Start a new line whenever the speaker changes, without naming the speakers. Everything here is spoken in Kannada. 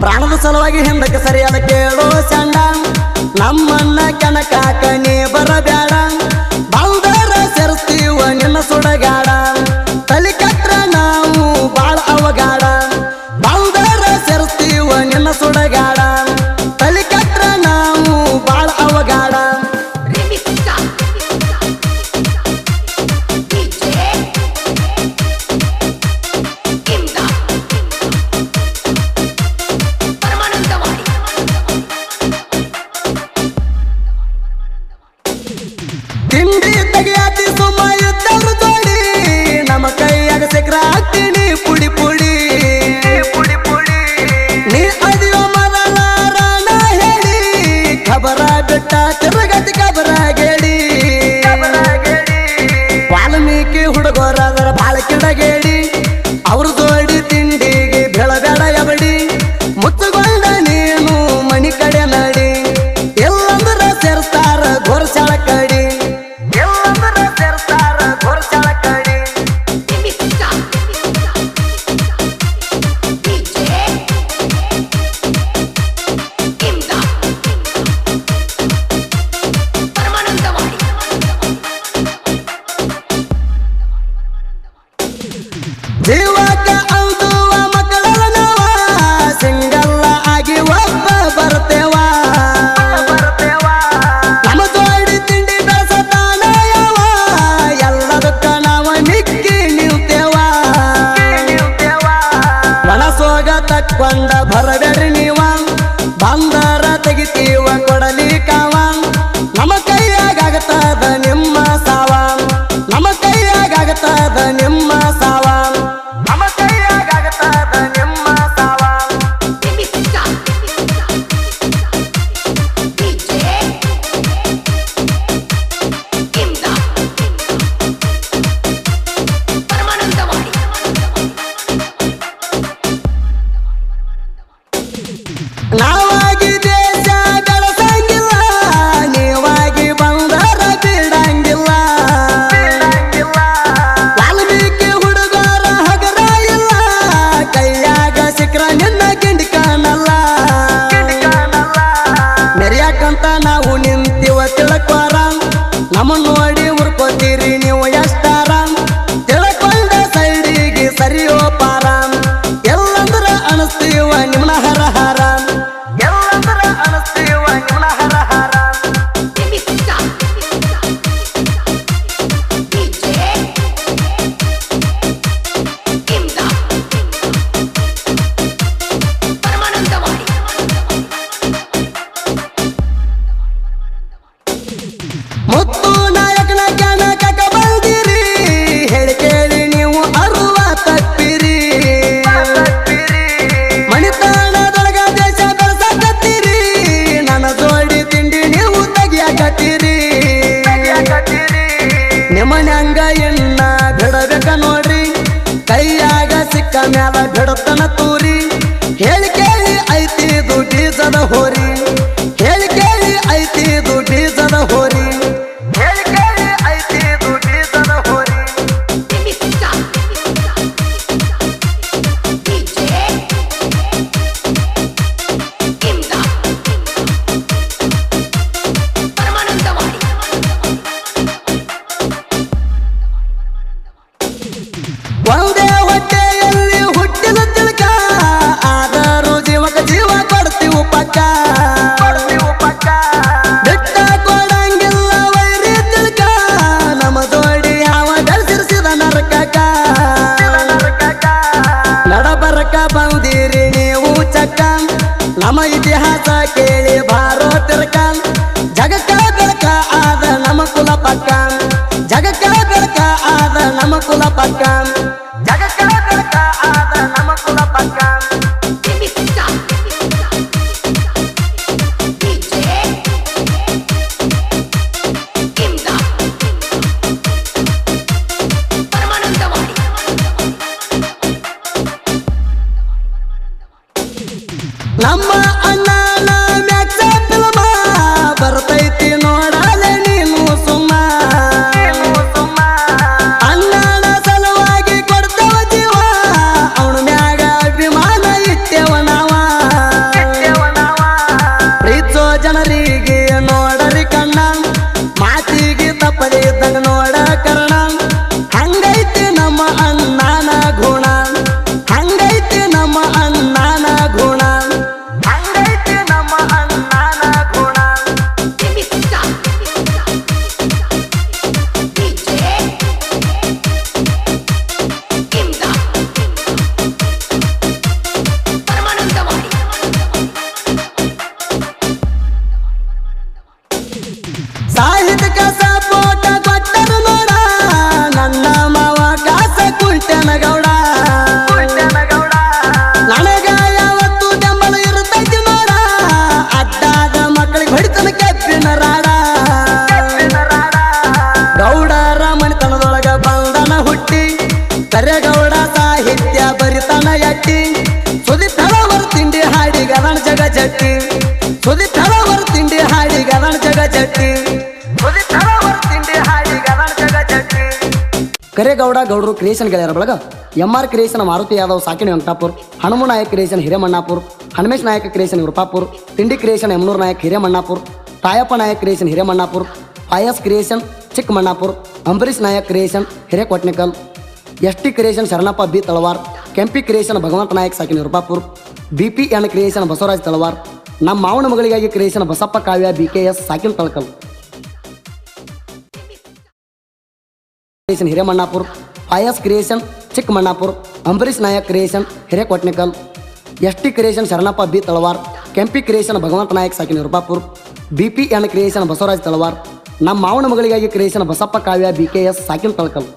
ಪ್ರಾಣದ ಸಲುವಾಗಿ ಹಿಂದಕ್ಕೆ ಸರಿಯಾದ ಕೇಳೋ ಚಂಡ ನಮ್ಮನ್ನ ಕನಕಾಕ ನೀ ಬರಬ್ಯಾಡ ಬಾಲ್ದಾರ ಸೇರಿಸ್ತೀವ ನಿನ್ನ ಸುಡಗಾಡ ತಲೆ ಕಟ್ರ ನಾವು ಬಾಳ ಅವಗಾಡ ಬಾಲ್ದಾರ ಸೇರಿಸ್ತೀವ ನಿನ್ನ ಸುಡಗಾಡ ತಲೆ ಕಟ್ರ ನಾವು ಬಾಳ ಅವಗಾಡ ತಿಂಡಿ ತೆಗಿಯಾತಿ ಸುಮ್ಮ ಇದ್ದರು ಜೋಡಿ ನಮ್ಮ ಕೈಯಾಗ ಸಿಕ್ರ ಹಾಕ್ತೀನಿ ಪುಡಿ ಪುಡಿ ನೀ ಅದಿಯೋ ಮರಳ ರಾಣ ಹೇಳಿ ಖಬರ ಬಿಟ್ಟ ತಿರುಗತಿ ಖಬರ ಗೇಡಿ ವಾಲ್ಮೀಕಿ ಹುಡುಗರಾದರ ಬಾಳ ಕಿಡಗೇಡಿ ಅವ್ರ ಜೋಡಿ ತಿಂಡಿಗೆ ಬೆಳಬೇಡ ಎಬಡಿ ಮುಚ್ಚುಗೊಂಡ ನೀನು ಮನಿ ಕಡೆ ನಡಿ ಎಲ್ಲಂದ್ರ ಸೇರ್ತಾರ ಘೋರ್ಸಾಳ ಕಡಿ ಜೀವಕ ಅಂದುವ ಮಕ್ಕಳಲ್ಲ ನಾವ ಸಿಂಗಲ್ಲ ಆಗಿ ಒಬ್ಬ ಬರ್ತೇವ ನಮ್ಮ ಜೋಡಿ ತಿಂಡಿ ಬೆಳಸತಾನ ಯಾವ ಎಲ್ಲದಕ್ಕ ನಾವ ನಿಕ್ಕಿ ನಿಲ್ತೇವ ಮನಸೋಗ ತಕ್ಕೊಂಡ ಬರಬೇಡ್ರಿ ನೀವ ಬಂದರ ತೆಗಿತೀವ ಕೊಡಲಿ ಕಾವ ನಮ್ಮ ಕೈಯಾಗತದ ನಿಮ್ಮ ಸಾವ ನಮ್ಮ ಕೈಯಾಗತದ ನಿಮ್ಮ ಸಾವ ನಾವಾಗಿ ದೇಶ ಬೆಳಸಂಗಿಲ್ಲ ನೀವಾಗಿ ಬಂದರ ಬಿಡಂಗಿಲ್ಲ ವಾಲ್ಮೀಕಿ ಹುಡುಗರ ಹಗರ ಇಲ್ಲ ಕೈಯಾಗ ಸಿಕ್ರ ನಿನ್ನ ಗಿಂಡಿ ಕಾಣಲ್ಲ ಮೆರಿಯಾಕಂತ ನಾವು ನಿಂತಿವ ತಿಳ್ಕೋರ ನಮ್ಮ ನೋಡಿ ಉರ್ಕೋತೀರಿ ನೀವು ಎಷ್ಟಾರ ತಿಳ್ಕೊಂಡ ಸೈಡಿಗೆ ಸರಿಯೋ ಪಾರ ಎಲ್ಲಂದ್ರ ಅನಿಸ್ತೀವ ನಿಮ್ಮನ ಹರ ಹರ ಮುತ್ತು ನಾಯಕನ ಕನಕಕ ಬಂದಿರಿ ಹೇಳಿ ಕೇಳಿ ನೀವು ಅರುವ ತಪ್ಪಿರಿ ಮಣಿತಾಣದೊಳಗ ದೇಶ ಬೆಳಸಕತ್ತೀರಿ ನನ್ನ ಜೋಡಿ ತಿಂಡಿ ನೀವು ತೆಗಿಯಾಕತ್ತೀರಿ ನಿಮ್ಮನ್ಯಂಗ ಎಣ್ಣ ಬಿಡಬೇಕ ನೋಡ್ರಿ ಕೈಯಾಗ ಸಿಕ್ಕ ಮ್ಯಾಲ ಬಿಡತನ ತೂರಿ ಹೇಳಿ ಕೇಳಿ ಐತಿ ದುಡ್ಡಿಸದ ಹೋರಿ ಹೇಳಿ ಕೇಳಿ ಐತಿ ದುಡ್ಡಿಸದ ಹೋರಿ ಒಂದೇ ಹೊಟ್ಟೆಯಲ್ಲಿ ಹುಟ್ಟಿದ ತಿಳ್ಕ ಆದರೂ ಜೀವಕ ಜೀವ ಕೊಡ್ತೀವಿ ಪಕ್ಕ ಬಿಟ್ಟ ಕೊಡಂಗಿಲ್ಲ ವೈರಿ ತಿಳ್ಕ ನಮ್ಮ ಜೋಡಿ ಯಾವ ಬೆಳೆಸಿರಿಸಿದ ನರಕಕ ನಡಬರಕ ಬಂದಿರಿ ನೀವು ಚಕ್ಕ ನಮ್ಮ ಇತಿಹಾಸ ಕೇಳಿ ಬಾರೋ ತಿರ್ಕ ಜಗಕ್ಕ ಬೆಳಕ ಆದ ನಮ್ಮ ಕುಲ ಪಕ್ಕ ಜಗಕ್ಕ ಬೆಳಕ ಆದ ನಮ್ಮ ಕುಲ ಪಕ್ಕ ಜಗಕ್ಕ ಬೆಳಕ ಆದ ನಮ್ಮ ಕುಲ ಪಕ್ಕ ನಮ್ಮ ಅಣ್ಣನ ಮ್ಯಾಕ್ಸ ಫಿಲ್ಮ ಬರ್ತೈತಿ ನೋಡಲೆ ನೀನು ಸುಮ್ಮ ಅಣ್ಣನ ಸಲುವಾಗಿ ಕೊಡ್ತೇವ ಜೀವ ಅವನ ಮ್ಯಾಗ ಅಭಿಮಾನ ಇಟ್ಟೇವ ನಾವು ಗದಣ ಜಗ ಜಟ್ಟಿ ಸುದಿ ತಳವರ ತಿಂಡಿ ಹಾಡಿ ಗದಣ ಜಗ ಜಟ್ಟಿ ಸುದಿ ತಳವರ ತಿಂಡಿ ಹಾಡಿ ಗದಣ ಜಗ ಜಟ್ಟಿ ಕರೇಗೌಡ ಗೌಡರು ಕ್ರಿಯೇಷನ್ ಗೆಳೆಯರ ಬಳಗ MR ಕ್ರಿಯೇಷನ್ ಮಾರುತಿ ಯಾದವ್ ಸಾಕಿಣಿ ವೆಂಕಟಾಪುರ್ ಹನುಮು ನಾಯಕ್ ಕ್ರಿಯೇಷನ್ ಹಿರೇಮಣ್ಣಾಪುರ್ ಹನುಮೇಶ್ ನಾಯಕ ಕ್ರಿಯೇಷನ್ ಉರ್ಪಾಪುರ್ ತಿಂಡಿ ಕ್ರಿಯೇಷನ್ ಯಮನೂರ್ ನಾಯಕ್ ಹಿರೇಮಣ್ಣಾಪುರ್ ತಾಯಪ್ಪ ನಾಯಕ್ ಕ್ರಿಯೇಷನ್ ಹಿರೇಮಣ್ಣಾಪುರ್ ಪಾಯಸ್ creation Chikkamannapur Ambareesh Nayak creation Hirekotnikal ST creation Sharanappa B Talawar ಕೆಂಪಿ ಕ್ರಿಯೇಷನ್ ಭಗವಂತ ನಾಯಕ್ ಸಾಕಿಣಿ ಉರ್ಪಾಪುರ್ BPN ಕ್ರಿಯೇಷನ್ ಬಸವರಾಜ್ ತಳವಾರ್ ನಮ್ಮ ಮಾವನ ಮಗಳಿಗಾಗಿ ಕ್ರಿಯೇಷನ್ ಬಸಪ್ಪ ಕಾವ್ಯ BKS ಸಾಕಿನ್ ತಳಕಲ್ ಕ್ರಿಯೇಷನ್ ಹಿರೇಮಣ್ಣಾಪುರ್ ಪಾಯಸ್ creation Chikkamannapur Ambareesh Nayak creation Hirekotnikal ST creation Sharanappa B Talawar ಕೆಂಪಿ ಕ್ರಿಯೇಷನ್ ಭಗವಂತ ನಾಯಕ್ ಸಾಕಿಣಿ ಉರ್ಪಾಪುರ್ BPN ಕ್ರಿಯೇಷನ್ ಬಸವರಾಜ್ ತಳವಾರ್ ನಮ್ಮ ಮಾವನ ಮಗಳಿಗಾಗಿ ಕ್ರಿಯೇಷನ್ ಬಸಪ್ಪ ಕಾವ್ಯ BKS ಸಾಕಿನ್ ತಳಕಲ್